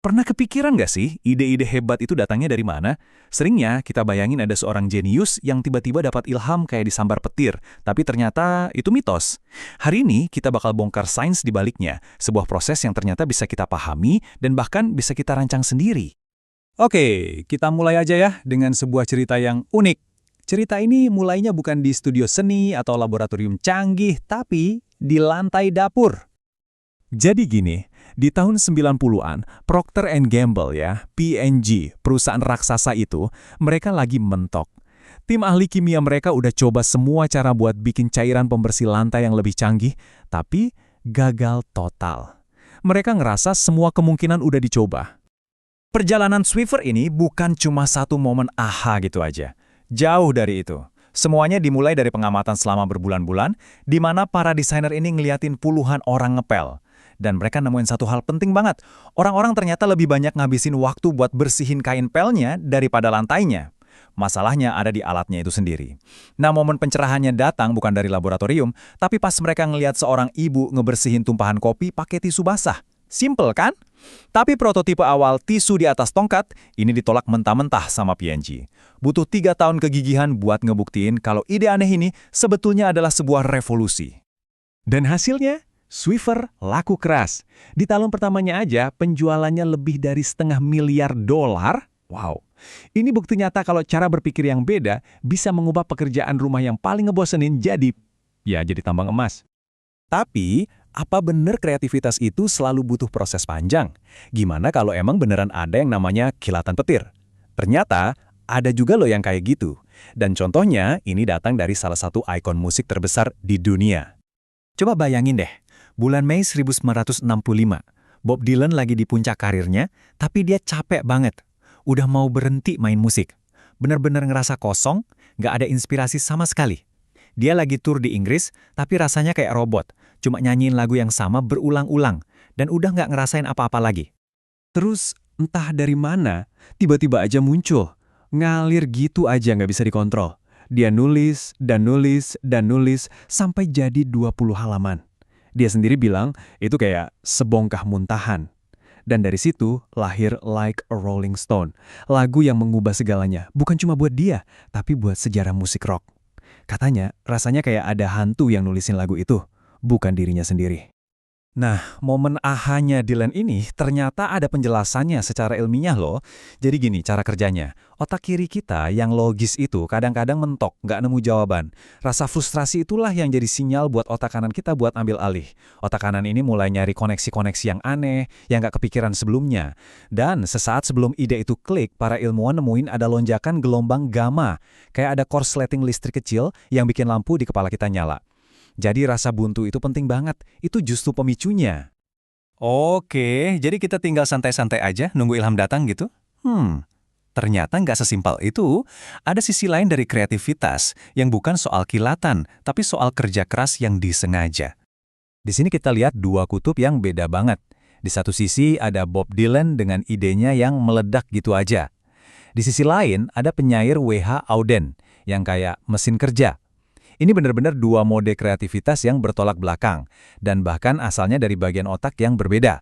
Pernah kepikiran nggak sih ide-ide hebat itu datangnya dari mana? Seringnya kita bayangin ada seorang jenius yang tiba-tiba dapat ilham kayak disambar petir, tapi ternyata itu mitos. Hari ini kita bakal bongkar sains di baliknya, sebuah proses yang ternyata bisa kita pahami dan bahkan bisa kita rancang sendiri. Oke, kita mulai aja ya dengan sebuah cerita yang unik. Cerita ini mulainya bukan di studio seni atau laboratorium canggih, tapi di lantai dapur. Jadi gini, di tahun 90-an, Procter and Gamble ya, P&G, perusahaan raksasa itu, mereka lagi mentok. Tim ahli kimia mereka udah coba semua cara buat bikin cairan pembersih lantai yang lebih canggih, tapi gagal total. Mereka ngerasa semua kemungkinan udah dicoba. Perjalanan Swiffer ini bukan cuma satu momen aha gitu aja. Jauh dari itu. Semuanya dimulai dari pengamatan selama berbulan-bulan, di mana para desainer ini ngeliatin puluhan orang ngepel. Dan mereka nemuin satu hal penting banget. Orang-orang ternyata lebih banyak ngabisin waktu buat bersihin kain pelnya daripada lantainya. Masalahnya ada di alatnya itu sendiri. Nah, momen pencerahannya datang bukan dari laboratorium, tapi pas mereka ngelihat seorang ibu ngebersihin tumpahan kopi pakai tisu basah. Simple kan? Tapi prototipe awal tisu di atas tongkat, ini ditolak mentah-mentah sama P&G. Butuh 3 tahun kegigihan buat ngebuktiin kalau ide aneh ini sebetulnya adalah sebuah revolusi. Dan hasilnya? Swiffer laku keras. Di tahun pertamanya aja, penjualannya lebih dari $500 miliar. Wow. Ini bukti nyata kalau cara berpikir yang beda bisa mengubah pekerjaan rumah yang paling ngebosenin jadi tambang emas. Tapi, apa benar kreativitas itu selalu butuh proses panjang? Gimana kalau emang beneran ada yang namanya kilatan petir? Ternyata, ada juga loh yang kayak gitu. Dan contohnya, ini datang dari salah satu ikon musik terbesar di dunia. Coba bayangin deh, bulan Mei 1965, Bob Dylan lagi di puncak karirnya, tapi dia capek banget. Udah mau berhenti main musik. Bener-bener ngerasa kosong, nggak ada inspirasi sama sekali. Dia lagi tur di Inggris, tapi rasanya kayak robot. Cuma nyanyiin lagu yang sama berulang-ulang, dan udah nggak ngerasain apa-apa lagi. Terus, entah dari mana, tiba-tiba aja muncul. Ngalir gitu aja nggak bisa dikontrol. Dia nulis, dan nulis, dan nulis, sampai jadi 20 halaman. Dia sendiri bilang, itu kayak sebongkah muntahan. Dan dari situ lahir Like a Rolling Stone, lagu yang mengubah segalanya, bukan cuma buat dia, tapi buat sejarah musik rock. Katanya, rasanya kayak ada hantu yang nulisin lagu itu, bukan dirinya sendiri. Nah, momen ahanya Dylan ini ternyata ada penjelasannya secara ilmiah loh. Jadi gini cara kerjanya, otak kiri kita yang logis itu kadang-kadang mentok, nggak nemu jawaban. Rasa frustrasi itulah yang jadi sinyal buat otak kanan kita buat ambil alih. Otak kanan ini mulai nyari koneksi-koneksi yang aneh, yang nggak kepikiran sebelumnya. Dan sesaat sebelum ide itu klik, para ilmuwan nemuin ada lonjakan gelombang gamma. Kayak ada korsleting listrik kecil yang bikin lampu di kepala kita nyala. Jadi rasa buntu itu penting banget, itu justru pemicunya. Oke, jadi kita tinggal santai-santai aja nunggu ilham datang gitu? Ternyata nggak sesimpel itu. Ada sisi lain dari kreativitas yang bukan soal kilatan, tapi soal kerja keras yang disengaja. Di sini kita lihat dua kutub yang beda banget. Di satu sisi ada Bob Dylan dengan idenya yang meledak gitu aja. Di sisi lain ada penyair W.H. Auden yang kayak mesin kerja. Ini benar-benar dua mode kreativitas yang bertolak belakang, dan bahkan asalnya dari bagian otak yang berbeda.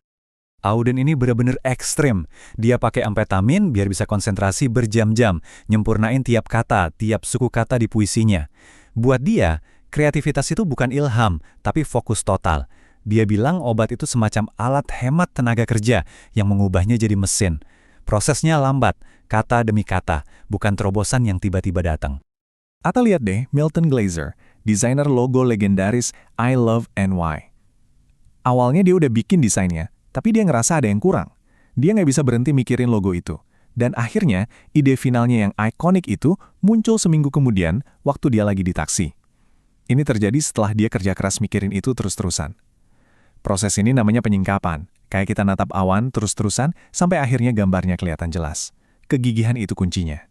Auden ini benar-benar ekstrem. Dia pakai amfetamin biar bisa konsentrasi berjam-jam, nyempurnain tiap kata, tiap suku kata di puisinya. Buat dia, kreativitas itu bukan ilham, tapi fokus total. Dia bilang obat itu semacam alat hemat tenaga kerja yang mengubahnya jadi mesin. Prosesnya lambat, kata demi kata, bukan terobosan yang tiba-tiba datang. Atau lihat deh, Milton Glaser, desainer logo legendaris I Love NY. Awalnya dia udah bikin desainnya, tapi dia ngerasa ada yang kurang. Dia nggak bisa berhenti mikirin logo itu. Dan akhirnya, ide finalnya yang ikonik itu muncul seminggu kemudian waktu dia lagi di taksi. Ini terjadi setelah dia kerja keras mikirin itu terus-terusan. Proses ini namanya penyingkapan. Kayak kita natap awan terus-terusan sampai akhirnya gambarnya kelihatan jelas. Kegigihan itu kuncinya.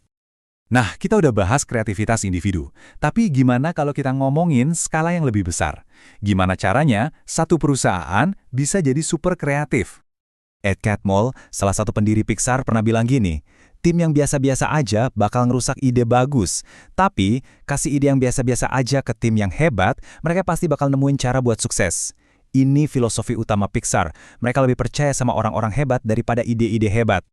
Nah, kita udah bahas kreativitas individu. Tapi gimana kalau kita ngomongin skala yang lebih besar? Gimana caranya satu perusahaan bisa jadi super kreatif? Ed Catmull, salah satu pendiri Pixar, pernah bilang gini, tim yang biasa-biasa aja bakal ngerusak ide bagus. Tapi, kasih ide yang biasa-biasa aja ke tim yang hebat, mereka pasti bakal nemuin cara buat sukses. Ini filosofi utama Pixar. Mereka lebih percaya sama orang-orang hebat daripada ide-ide hebat.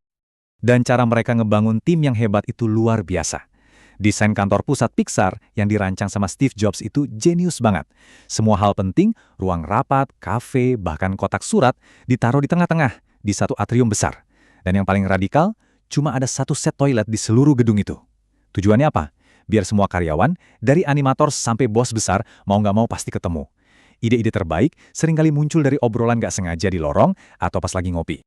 Dan cara mereka ngebangun tim yang hebat itu luar biasa. Desain kantor pusat Pixar yang dirancang sama Steve Jobs itu jenius banget. Semua hal penting, ruang rapat, kafe, bahkan kotak surat, ditaruh di tengah-tengah, di satu atrium besar. Dan yang paling radikal, cuma ada satu set toilet di seluruh gedung itu. Tujuannya apa? Biar semua karyawan, dari animator sampai bos besar, mau nggak mau pasti ketemu. Ide-ide terbaik seringkali muncul dari obrolan nggak sengaja di lorong atau pas lagi ngopi.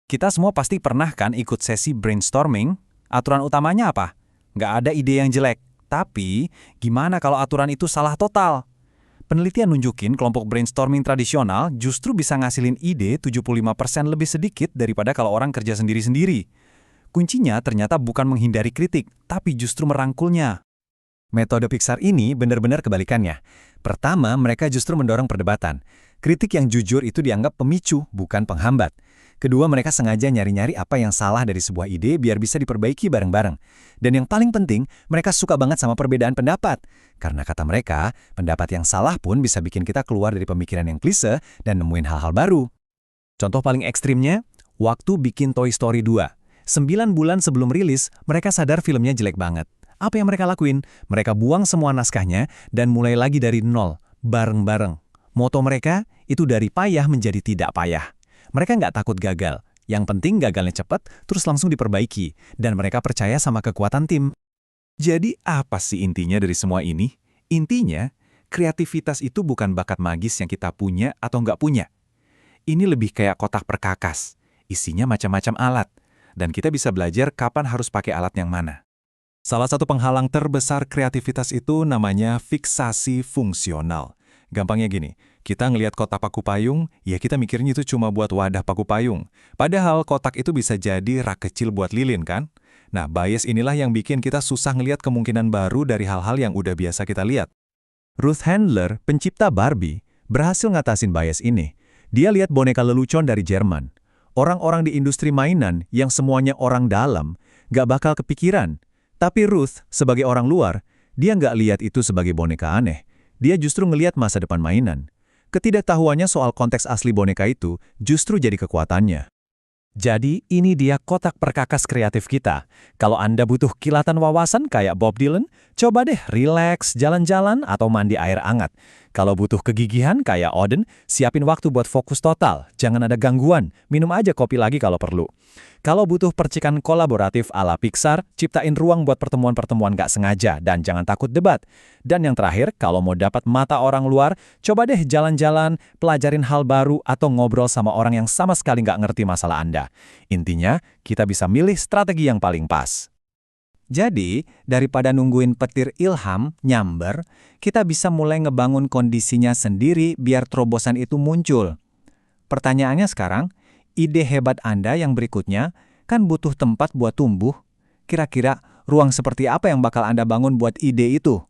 Kita semua pasti pernah kan ikut sesi brainstorming? Aturan utamanya apa? Nggak ada ide yang jelek. Tapi, gimana kalau aturan itu salah total? Penelitian nunjukin kelompok brainstorming tradisional justru bisa ngasilin ide 75% lebih sedikit daripada kalau orang kerja sendiri-sendiri. Kuncinya ternyata bukan menghindari kritik, tapi justru merangkulnya. Metode Pixar ini benar-benar kebalikannya. Pertama, mereka justru mendorong perdebatan. Kritik yang jujur itu dianggap pemicu, bukan penghambat. Kedua, mereka sengaja nyari-nyari apa yang salah dari sebuah ide biar bisa diperbaiki bareng-bareng. Dan yang paling penting, mereka suka banget sama perbedaan pendapat. Karena kata mereka, pendapat yang salah pun bisa bikin kita keluar dari pemikiran yang klise dan nemuin hal-hal baru. Contoh paling ekstrimnya, waktu bikin Toy Story 2. 9 bulan sebelum rilis, mereka sadar filmnya jelek banget. Apa yang mereka lakuin? Mereka buang semua naskahnya dan mulai lagi dari nol, bareng-bareng. Moto mereka itu dari payah menjadi tidak payah. Mereka nggak takut gagal. Yang penting gagalnya cepat, terus langsung diperbaiki. Dan mereka percaya sama kekuatan tim. Jadi apa sih intinya dari semua ini? Intinya, kreativitas itu bukan bakat magis yang kita punya atau nggak punya. Ini lebih kayak kotak perkakas. Isinya macam-macam alat. Dan kita bisa belajar kapan harus pakai alat yang mana. Salah satu penghalang terbesar kreativitas itu namanya fiksasi fungsional. Gampangnya gini, kita ngelihat kotak paku payung, ya kita mikirnya itu cuma buat wadah paku payung. Padahal kotak itu bisa jadi rak kecil buat lilin kan? Nah, bias inilah yang bikin kita susah ngelihat kemungkinan baru dari hal-hal yang udah biasa kita lihat. Ruth Handler, pencipta Barbie, berhasil ngatasin bias ini. Dia lihat boneka lelucon dari Jerman. Orang-orang di industri mainan yang semuanya orang dalam, gak bakal kepikiran. Tapi Ruth, sebagai orang luar, dia nggak lihat itu sebagai boneka aneh. Dia justru ngelihat masa depan mainan. Ketidaktahuannya soal konteks asli boneka itu justru jadi kekuatannya. Jadi, ini dia kotak perkakas kreatif kita. Kalau Anda butuh kilatan wawasan kayak Bob Dylan, coba deh rileks, jalan-jalan, atau mandi air hangat. Kalau butuh kegigihan kayak Odin, siapin waktu buat fokus total. Jangan ada gangguan, minum aja kopi lagi kalau perlu. Kalau butuh percikan kolaboratif ala Pixar, ciptain ruang buat pertemuan-pertemuan gak sengaja dan jangan takut debat. Dan yang terakhir, kalau mau dapat mata orang luar, coba deh jalan-jalan, pelajarin hal baru atau ngobrol sama orang yang sama sekali gak ngerti masalah Anda. Intinya, kita bisa milih strategi yang paling pas. Jadi, daripada nungguin petir ilham, nyamber, kita bisa mulai ngebangun kondisinya sendiri biar terobosan itu muncul. Pertanyaannya sekarang, ide hebat Anda yang berikutnya kan butuh tempat buat tumbuh. Kira-kira ruang seperti apa yang bakal Anda bangun buat ide itu?